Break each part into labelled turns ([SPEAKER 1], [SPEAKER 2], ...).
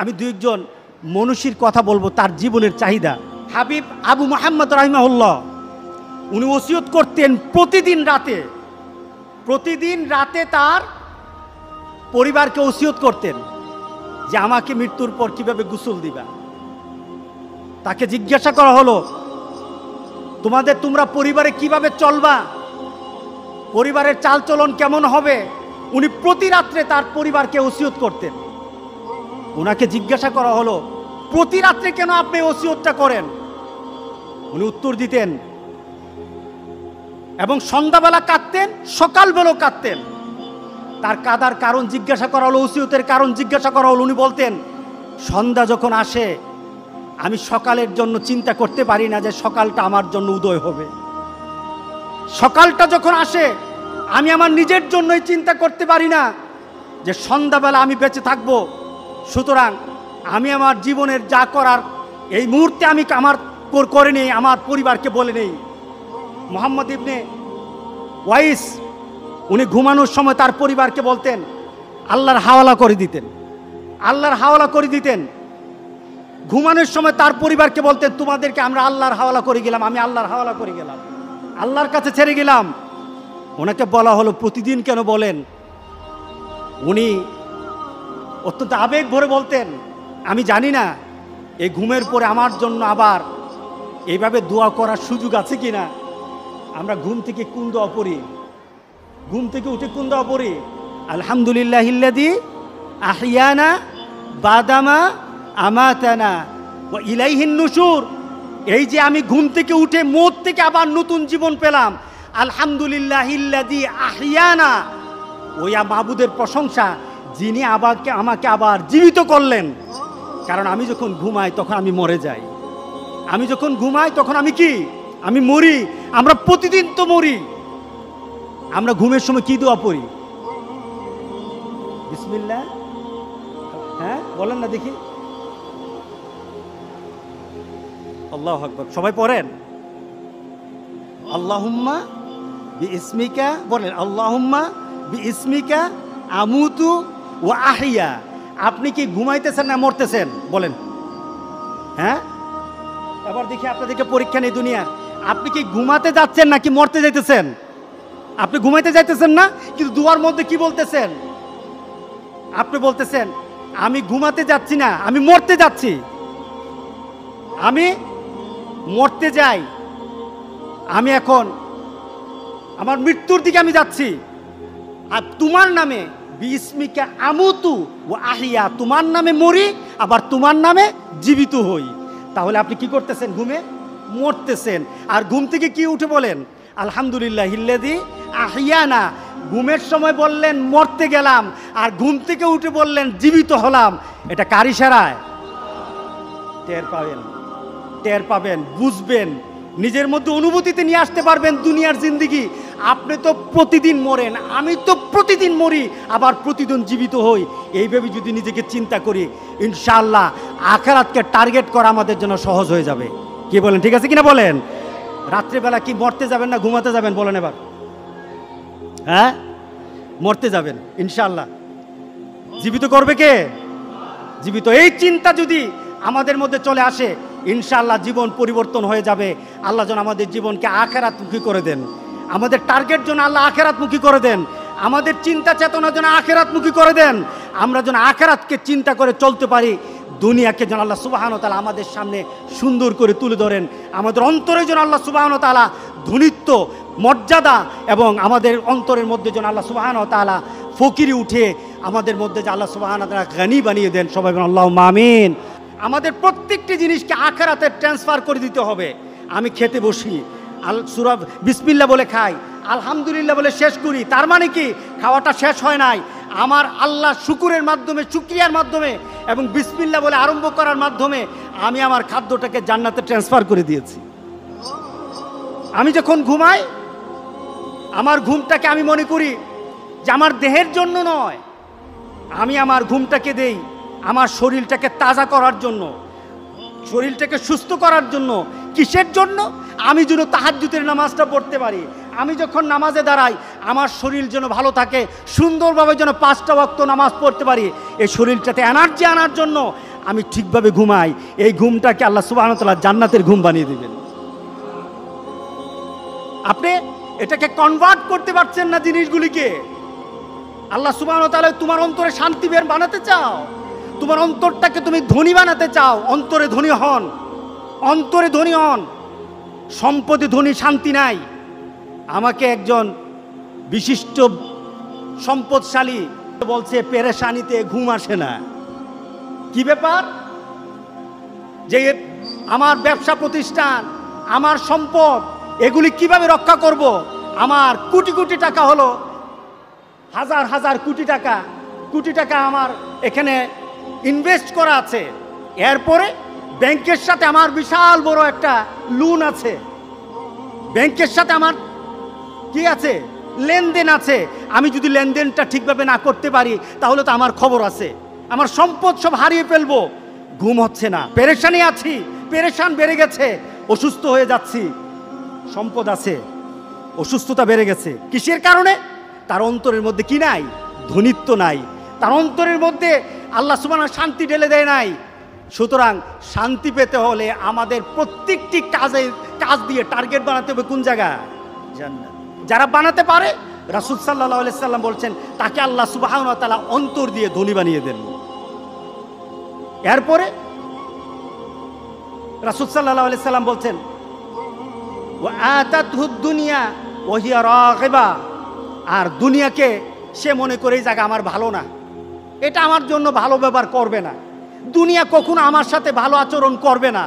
[SPEAKER 1] আমি দুইজন মনীষীর কথা বলবো, তার জীবনের চাহিদা। হাবিব আবু মুহাম্মদ রাহিমাহুল্লাহ উনি ওসিয়ত করতেন প্রতিদিন রাতে তার পরিবারকে ওসিয়ত করতেন যে আমাকে মৃত্যুর পর কিভাবে গোসল দিবা। তাকে জিজ্ঞাসা করা হলো, তোমরা পরিবারে কিভাবে চলবা, পরিবারের চালচলন কেমন হবে। উনি প্রতি রাত্রে তার পরিবারকে ওসিয়ত করতেন। ওনাকে জিজ্ঞাসা করা হলো, প্রতি রাত্রে কেন আপনি ওসিয়তটা করেন? উনি উত্তর দিতেন এবং সন্ধ্যাবেলা কাঁদতেন, সকালবেলাও কাঁদতেন। তার কাদার কারণ জিজ্ঞাসা করা হলো, ওসিয়তের কারণ জিজ্ঞাসা করা হলো। উনি বলতেন, সন্ধ্যা যখন আসে আমি সকালের জন্য চিন্তা করতে পারি না যে সকালটা আমার জন্য উদয় হবে। সকালটা যখন আসে আমি আমার নিজের জন্যই চিন্তা করতে পারি না যে সন্ধ্যাবেলা আমি বেঁচে থাকব। সুতরাং আমি আমার জীবনের যা করার এই মুহূর্তে আমি আমার করে নেই, আমার পরিবারকে বলে নেই। মুহাম্মদ ইবনে ওয়াইস উনি ঘুমানোর সময় তার পরিবারকে বলতেন, আল্লাহর হাওয়ালা করে দিতেন। ঘুমানোর সময় তার পরিবারকে বলতেন, তোমাদেরকে আমরা আল্লাহর হাওয়ালা করে গেলাম, আমি আল্লাহর হাওয়ালা করে গেলাম, আল্লাহর কাছে ছেড়ে গেলাম। ওনাকে বলা হলো প্রতিদিন কেন বলেন? উনি অত্যন্ত আবেগ ভরে বলতেন, আমি জানি না এই ঘুমের পরে আমার জন্য আবার এইভাবে দোয়া করার সুযোগ আছে কিনা। আমরা ঘুম থেকে কোন দোয়া পড়ি? ঘুম থেকে উঠে কোন দোয়া পড়ি? আলহামদুলিল্লাহিল্লাযী আহিয়ানা বাদামা আমাতানা ওয়া ইলাইহিন নুশুর। এই যে আমি ঘুম থেকে উঠে মওত থেকে আবার নতুন জীবন পেলাম, আলহামদুলিল্লাহিল্লাযী আহিয়ানা, ওই মাবুদের প্রশংসা যিনি আমাকে আবার জীবিত করলেন। কারণ আমি যখন ঘুমাই তখন আমি মরে যাই, আমি যখন ঘুমাই তখন আমি কি? আমি মরি। আমরা প্রতিদিন তো মরি। আমরা ঘুমের সময় কি দোয়া পড়ি? বিসমিল্লাহ, হ্যাঁ বলেন না দেখি। আল্লাহু আকবার, সবাই পড়েন। আল্লাহুম্মা বিইসমিকা, বলেন আল্লাহুম্মা বিইসমিকা আমুতু ওয়া আহিয়া। আপনি কি ঘুমাইতেছেন না মরতেছেন? বলেন। হ্যাঁ, এবার দেখি আপনাদেরকে পরীক্ষা নেই দুনিয়া। আপনি কি ঘুমাতে যাচ্ছেন নাকি মরতে যাইতেছেন? আপনি ঘুমাইতে যাইতেছেন না, কিন্তু দুয়ার মধ্যে কি বলতেছেন? আপনি বলতেছেন আমি ঘুমাতে যাচ্ছি না, আমি মরতে যাচ্ছি। আমি মরতে যাই, আমি এখন আমার মৃত্যুর দিকে আমি যাচ্ছি। আর তোমার নামে বিস্মিকা আমুতু ও আহিয়া, তোমার নামে মরি আবার তোমার নামে জীবিত হই। তাহলে আপনি কি করতেছেন? ঘুমে মরতেছেন। আর ঘুম থেকে কি উঠে বলেন আলহামদুলিল্লাহিল্লাযী আহিয়ানা। ঘুমের সময় বললেন মরতে গেলাম, আর ঘুম থেকে উঠে বললেন জীবিত হলাম। এটা কার ইশারায়? টের পাবেন, বুঝবেন, নিজের মধ্যে অনুভূতিতে নিয়ে আসতে পারবেন দুনিয়ার জিন্দেগি। আপনি তো প্রতিদিন মরেন, আমি তো প্রতিদিন মরি আবার প্রতিদিন জীবিত হই। এইভাবে যদি নিজেকে চিন্তা করি, ইনশাআল্লাহ আখিরাতকে টার্গেট করা আমাদের জন্য সহজ হয়ে যাবে। কি বলেন? ঠিক আছে কিনা বলেন? রাত্রিবেলা কি মরতে যাবেন না ঘুমাতে যাবেন? বলেন এবার। হ্যাঁ, মরতে যাবেন ইনশাআল্লাহ। জীবিত করবে কে? জীবিত। এই চিন্তা যদি আমাদের মধ্যে চলে আসে, ইনশাআল্লাহ জীবন পরিবর্তন হয়ে যাবে। আল্লাহ যেন আমাদের জীবনকে আখিরাতমুখী করে দেন, আমাদের টার্গেট যেন আল্লাহ আখিরাতমুখী করে দেন, আমাদের চিন্তা চেতনা যেন আখিরাতমুখী করে দেন। আমরা যেন আখিরাতকে চিন্তা করে চলতে পারি। দুনিয়াকে যেন আল্লাহ সুবহানাহু ওয়া তাআলা আমাদের সামনে সুন্দর করে তুলে ধরেন। আমাদের অন্তরে যেন আল্লাহ সুবহানাহু ওয়া তাআলা ধনিত্ব, মর্যাদা এবং আমাদের অন্তরের মধ্যে যেন আল্লাহ সুবহানাহু ওয়া তাআলা ফকিরি উঠে আমাদের মধ্যে যে আল্লাহ সুবহানাহু ওয়া তাআলা গনি বানিয়ে দেন। সবাই বলেন আল্লাহুম্মা আমিন। আমাদের প্রত্যেকটি জিনিসকে আখিরাতে ট্রান্সফার করে দিতে হবে। আমি খেতে বসি, সূরা বিসমিল্লাহ বলে খাই, আলহামদুলিল্লাহ বলে শেষ করি। তার মানে কি? খাওয়াটা শেষ হয় নাই। আমার আল্লাহ শুকুরের মাধ্যমে, শুকরিয়ার মাধ্যমে এবং বিসমিল্লাহ বলে আরম্ভ করার মাধ্যমে আমি আমার খাদ্যটাকে জান্নাতে ট্রান্সফার করে দিয়েছি। আমি যখন ঘুমাই, আমার ঘুমটাকে আমি মনে করি যে আমার দেহের জন্য নয়, আমি আমার ঘুমটাকে দেই আমার শরীরটাকে তাজা করার জন্য, শরীরটাকে সুস্থ করার জন্য। কিসের জন্য? আমি যেন তাহাজ্জুদের নামাজটা পড়তে পারি। আমি যখন নামাজে দাঁড়াই আমার শরীর যেন ভালো থাকে, সুন্দরভাবে যেন 5টা ওয়াক্ত নামাজ পড়তে পারি। এই শরীরটাতে এনার্জি আনার জন্য আমি ঠিকভাবে ঘুমাই, এই ঘুমটাকে আল্লাহ সুবহানাহু ওয়া তাআলা জান্নাতের ঘুম বানিয়ে দিবেন। আপনি এটাকে কনভার্ট করতে পারছেন না জিনিসগুলিকে। আল্লাহ সুবহানাহু ওয়া তাআলা তোমার অন্তরে শান্তি বানাতে চাও, তোমার অন্তরটাকে তুমি ধনী বানাতে চাও, অন্তরে ধনী হন, অন্তরে ধনী হন। সম্পদে ধনী শান্তি নাই। আমাকে একজন বিশিষ্ট সম্পদশালী বলছে পেরেশানিতে ঘুম আসে না। কি ব্যাপার? যে আমার ব্যবসা প্রতিষ্ঠান, আমার সম্পদ, এগুলি কিভাবে রক্ষা করব? আমার কোটি কোটি টাকা হলো, হাজার হাজার কোটি টাকা আমার এখানে ইনভেস্ট করা আছে। এরপরে ব্যাংকের সাথে আমার বিশাল বড় একটা লোন আছে, ব্যাংকের সাথে আমার কি আছে? লেনদেন আছে। আমি যদি লেনদেনটা ঠিকভাবে না করতে পারি তাহলে তো আমার খবর আছে, আমার সম্পদ সব হারিয়ে ফেলবো। ঘুম হচ্ছে না, পেরেশানি আছি, পেরেশান বেড়ে গেছে, অসুস্থ হয়ে যাচ্ছি। সম্পদ আছে, অসুস্থতা বেড়ে গেছে। কিসের কারণে? তার অন্তরের মধ্যে কি নাই? ধনীত্ব নাই। তার অন্তরের মধ্যে আল্লাহ সুবহানাহু শান্তি ঢেলে দেয় নাই। সুতরাং শান্তি পেতে হলে আমাদের প্রত্যেকটি কাজ দিয়ে টার্গেট বানাতে হবে কোন জায়গা? জান্নাত। যারা বানাতে পারে, রাসূল সাল্লাল্লাহু আলাইহি সাল্লাম বলছেন, তাকে আল্লাহ সুবহানাহু ওয়া তাআলা অন্তর দিয়ে ধনী বানিয়ে দেন। এরপরে রাসূল সাল্লাল্লাহু আলাইহি সাল্লাম বলছেন, ওয়া আতাতহুদ দুনিয়া ওয়া হিয়া রাগিবা। আর দুনিয়াকে সে মনে করে এই জায়গা আমার ভালো না, এটা আমার জন্য ভালো ব্যবহার করবে না, দুনিয়া কখনো আমার সাথে ভালো আচরণ করবে না।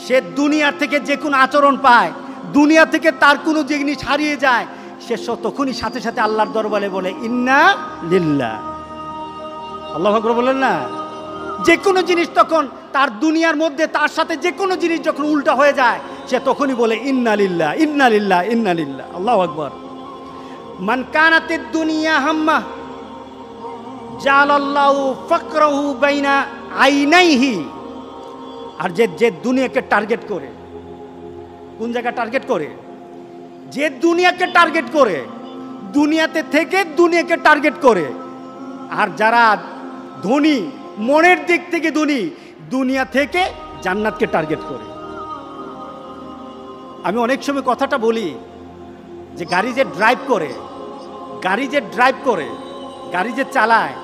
[SPEAKER 1] সে দুনিয়ার থেকে যে কোনো আচরণ পায়, দুনিয়া থেকে তার কোনো জিনিস হারিয়ে যায়, সে তখনই সাথে সাথে আল্লাহর দরবারে বলে ইন্না লিল্লাহ। আল্লাহু আকবার বলেন না? যে কোনো জিনিস তখন তার দুনিয়ার মধ্যে তার সাথে যে কোনো জিনিস যখন উল্টা হয়ে যায়, সে তখনই বলে ইন্না লিল্লাহ, ইন্না লিল্লাহ, ইন্না লিল্লাহ। আল্লাহু আকবার। মান কানাতিদ দুনিয়া হাম্মা জালাল্লাহু ফাকরাহু বাইনা আইনাইহি। আর যে দুনিয়াকে টার্গেট করে, কোন জায়গা টার্গেট করে? যে দুনিয়াকে টার্গেট করে, দুনিয়াতে থেকে দুনিয়াকে টার্গেট করে। আর যারা ধনী, মনের দিক থেকে ধনী, দুনিয়া থেকে জান্নাতকে টার্গেট করে। আমি অনেক সময় কথাটা বলি যে গাড়ি যে ড্রাইভ করে, গাড়ি যে চালায়,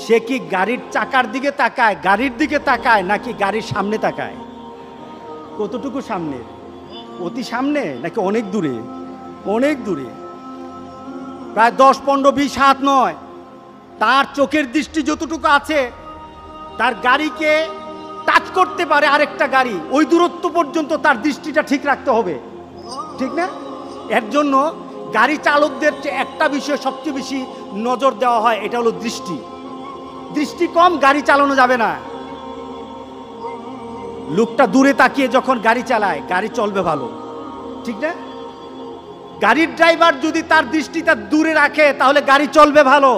[SPEAKER 1] সে কি গাড়ির চাকার দিকে তাকায়, গাড়ির দিকে তাকায়, নাকি গাড়ির সামনে তাকায়? কতটুকু সামনে? অতি সামনে নাকি অনেক দূরে? অনেক দূরে, প্রায় 10, 15, 20 হাত নয়। তার চোখের দৃষ্টি যতটুকু আছে, তার গাড়িকে টাচ করতে পারে আরেকটা গাড়ি, ওই দূরত্ব পর্যন্ত তার দৃষ্টিটা ঠিক রাখতে হবে, ঠিক না? এর জন্য গাড়ি চালকদের একটা বিষয় সবচেয়ে বেশি নজর দেওয়া হয়, এটা হলো দৃষ্টি। দৃষ্টি কম গাড়ি চালানো যাবে না। লোকটা দূরে তাকিয়ে যখন গাড়ি চালায়, গাড়ি চলবে ভালো, ঠিক না? গাড়ির ড্রাইভার যদি তার দৃষ্টিটা দূরে রাখে তাহলে গাড়ি চলবে ভালো।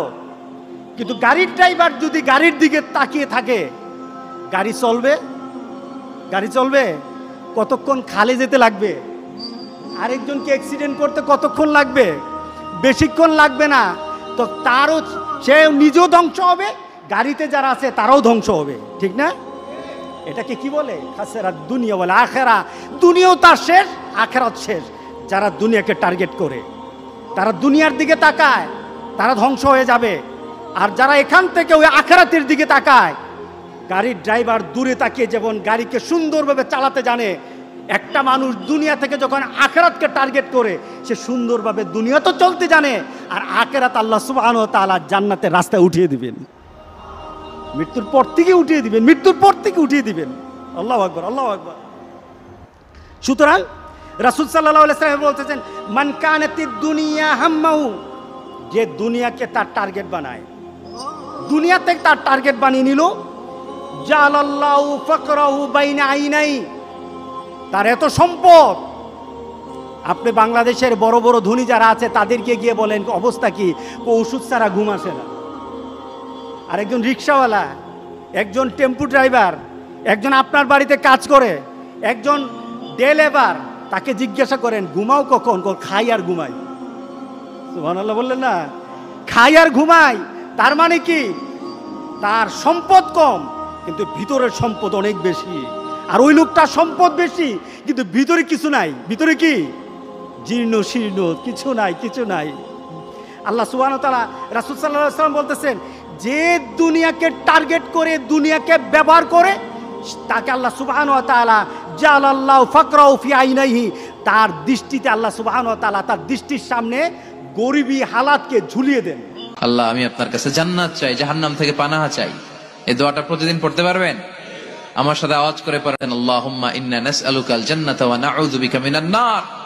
[SPEAKER 1] কিন্তু গাড়ির ড্রাইভার যদি গাড়ির দিকে তাকিয়ে থাকে, গাড়ি চলবে? কতক্ষণ খালে যেতে লাগবে? আরেকজনকে অ্যাক্সিডেন্ট করতে কতক্ষণ লাগবে? বেশিক্ষণ লাগবে না। তো তারও, সে নিজেও ধ্বংস হবে, গাড়িতে যারা আছে তারাও ধ্বংস হবে, ঠিক না? এটাকে কি বলে? খাসরাত দুনিয়া বলে আখেরা। দুনিয়াও তার শেষ, আখেরাত শেষ। যারা দুনিয়াকে টার্গেট করে, তারা দুনিয়ার দিকে তাকায়, তারা ধ্বংস হয়ে যাবে। আর যারা এখান থেকে ওই আখেরাতের দিকে তাকায়, গাড়ির ড্রাইভার দূরে তাকিয়ে যেমন গাড়িকে সুন্দরভাবে চালাতে জানে, একটা মানুষ দুনিয়া থেকে যখন আখেরাতকে টার্গেট করে, সে সুন্দরভাবে দুনিয়া তো চলতে জানে, আর আখেরাত আল্লাহ সুবহানাহু ওয়া তাআলা জান্নাতের রাস্তায় উঠিয়ে দিবেন, মৃত্যুর পর থেকে উঠিয়ে দিবেন। আল্লাহু আকবার, আল্লাহু আকবার। সুতরাং রাসূল সাল্লাল্লাহু আলাইহি ওয়াসাল্লাম বলতেছেন, মান কানাতিদ দুনিয়া হাম্মাহু, যে দুনিয়াকে তার টার্গেট বানায়, দুনিয়াতে তার টার্গেট বানিয়ে নিল, জালাল্লাহু ফাকরাহু বাইনা আইনাই। তার এত সম্পদ, আপনি বাংলাদেশের বড় বড় ধনী যারা আছে তাদেরকে গিয়ে বলেন অবস্থা কি, ওষুধ ছাড়া ঘুম আসে না। আর একজন রিক্সাওয়ালা, একজন টেম্পু ড্রাইভার, একজন আপনার বাড়িতে কাজ করে, একজন ডে লেবার, তাকে জিজ্ঞাসা করেন ঘুমাও কখন? খাই আর ঘুমাই। সুবহানাল্লাহ বললেন না? খাই আর ঘুমাই। তার মানে কি? তার সম্পদ কম, কিন্তু ভিতরের সম্পদ অনেক বেশি। আর ওই লোকটার সম্পদ বেশি কিন্তু ভিতরে কিছু নাই। ভিতরে কি? জীর্ণ শীর্ণ, কিছু নাই, কিছু নাই। আল্লাহ সুবহানাহু ওয়া তাআলা, রাসূল সাল্লাল্লাহু আলাইহি ওয়াসাল্লাম বলতেছেন, যে দুনিয়াকে টার্গেট করে, দুনিয়াকে ব্যবহার করে, তাকে আল্লাহ সুবহানাহু ওয়া তাআলা জালাল্লাহু ফাকরাহু ফি আইনাইহি, তার দৃষ্টিতে আল্লাহ সুবহানাহু ওয়া তাআলা তার দৃষ্টির সামনে গরিবী হালাতকে ঝুলিয়ে দেন।
[SPEAKER 2] আল্লাহ, আমি আপনার কাছে জান্নাত চাই, জাহান্নাম থেকে পানাহা চাই। এই দোয়াটা প্রতিদিন পড়তে পারবেন? আমার সাথে আওয়াজ করে পড়েন, আল্লাহুম্মা ইন্না নাসআলুকাল জান্নাতা ওয়া নাউযু বিকা মিনান নার।